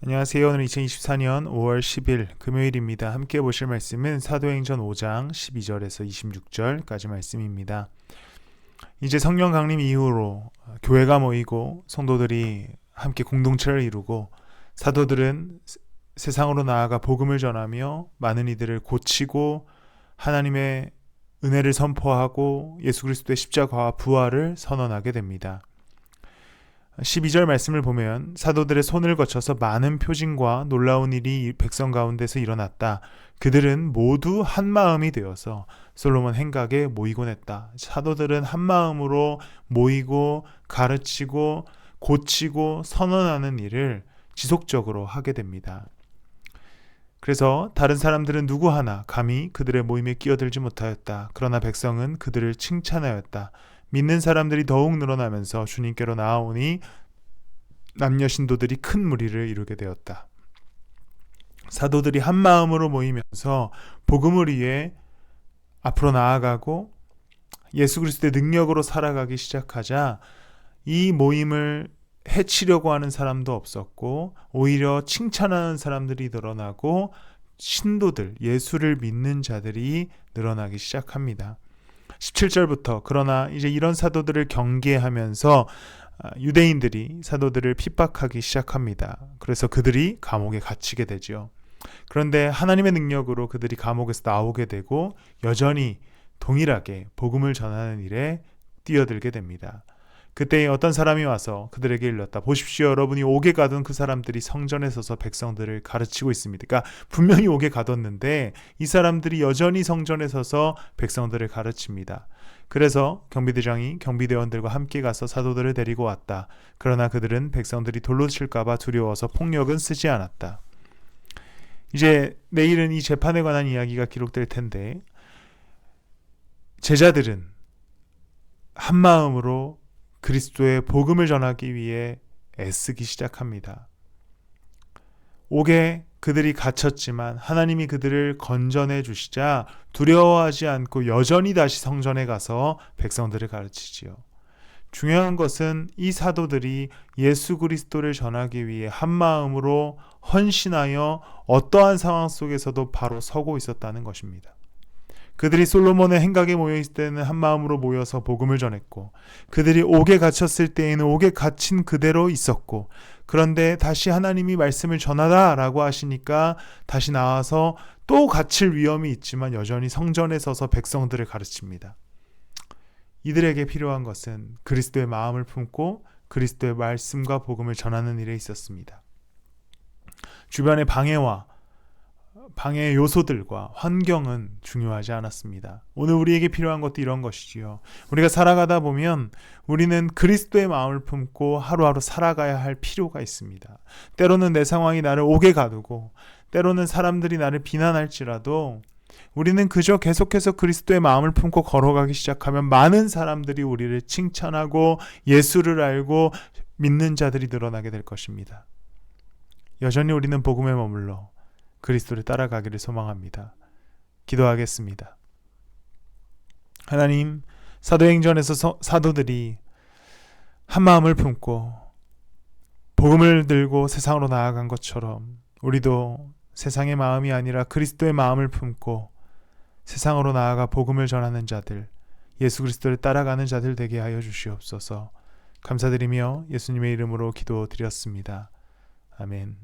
안녕하세요. 오늘 2024년 5월 10일 금요일입니다. 함께 보실 말씀은 사도행전 5장 12절에서 26절까지 말씀입니다. 이제 성령 강림 이후로 교회가 모이고 성도들이 함께 공동체를 이루고 사도들은 세상으로 나아가 복음을 전하며 많은 이들을 고치고 하나님의 은혜를 선포하고 예수 그리스도의 십자가와 부활을 선언하게 됩니다. 12절 말씀을 보면 사도들의 손을 거쳐서 많은 표징과 놀라운 일이 백성 가운데서 일어났다. 그들은 모두 한 마음이 되어서 솔로몬 행각에 모이곤 했다. 사도들은 한 마음으로 모이고 가르치고 고치고 선언하는 일을 지속적으로 하게 됩니다. 그래서 다른 사람들은 누구 하나 감히 그들의 모임에 끼어들지 못하였다. 그러나 백성은 그들을 칭찬하였다. 믿는 사람들이 더욱 늘어나면서 주님께로 나아오니 남녀 신도들이 큰 무리를 이루게 되었다. 사도들이 한 마음으로 모이면서 복음을 위해 앞으로 나아가고 예수 그리스도의 능력으로 살아가기 시작하자 이 모임을 해치려고 하는 사람도 없었고 오히려 칭찬하는 사람들이 늘어나고 신도들, 예수를 믿는 자들이 늘어나기 시작합니다. 17절부터 그러나 이제 이런 사도들을 경계하면서 유대인들이 사도들을 핍박하기 시작합니다. 그래서 그들이 감옥에 갇히게 되죠. 그런데 하나님의 능력으로 그들이 감옥에서 나오게 되고 여전히 동일하게 복음을 전하는 일에 뛰어들게 됩니다. 그때 어떤 사람이 와서 그들에게 일렀다. 보십시오, 여러분이 옥에 가둔 그 사람들이 성전에 서서 백성들을 가르치고 있습니다. 그러니까 분명히 옥에 가뒀는데 이 사람들이 여전히 성전에 서서 백성들을 가르칩니다. 그래서 경비대장이 경비대원들과 함께 가서 사도들을 데리고 왔다. 그러나 그들은 백성들이 돌로 칠까 봐 두려워서 폭력은 쓰지 않았다. 이제 내일은 이 재판에 관한 이야기가 기록될 텐데 제자들은 한 마음으로 그리스도의 복음을 전하기 위해 애쓰기 시작합니다. 옥에 그들이 갇혔지만 하나님이 그들을 건져내 주시자 두려워하지 않고 여전히 다시 성전에 가서 백성들을 가르치지요. 중요한 것은 이 사도들이 예수 그리스도를 전하기 위해 한 마음으로 헌신하여 어떠한 상황 속에서도 바로 서고 있었다는 것입니다. 그들이 솔로몬의 행각에 모여있을 때는 한 마음으로 모여서 복음을 전했고 그들이 옥에 갇혔을 때에는 옥에 갇힌 그대로 있었고 그런데 다시 하나님이 말씀을 전하라라고 하시니까 다시 나와서 또 갇힐 위험이 있지만 여전히 성전에 서서 백성들을 가르칩니다. 이들에게 필요한 것은 그리스도의 마음을 품고 그리스도의 말씀과 복음을 전하는 일에 있었습니다. 주변의 방해의 요소들과 환경은 중요하지 않았습니다. 오늘 우리에게 필요한 것도 이런 것이지요. 우리가 살아가다 보면 우리는 그리스도의 마음을 품고 하루하루 살아가야 할 필요가 있습니다. 때로는 내 상황이 나를 옥에 가두고 때로는 사람들이 나를 비난할지라도 우리는 그저 계속해서 그리스도의 마음을 품고 걸어가기 시작하면 많은 사람들이 우리를 칭찬하고 예수를 알고 믿는 자들이 늘어나게 될 것입니다. 여전히 우리는 복음에 머물러 그리스도를 따라가기를 소망합니다. 기도하겠습니다. 하나님, 사도행전에서 사도들이 한 마음을 품고 복음을 들고 세상으로 나아간 것처럼 우리도 세상의 마음이 아니라 그리스도의 마음을 품고 세상으로 나아가 복음을 전하는 자들, 예수 그리스도를 따라가는 자들 되게 하여 주시옵소서. 감사드리며 예수님의 이름으로 기도드렸습니다. 아멘.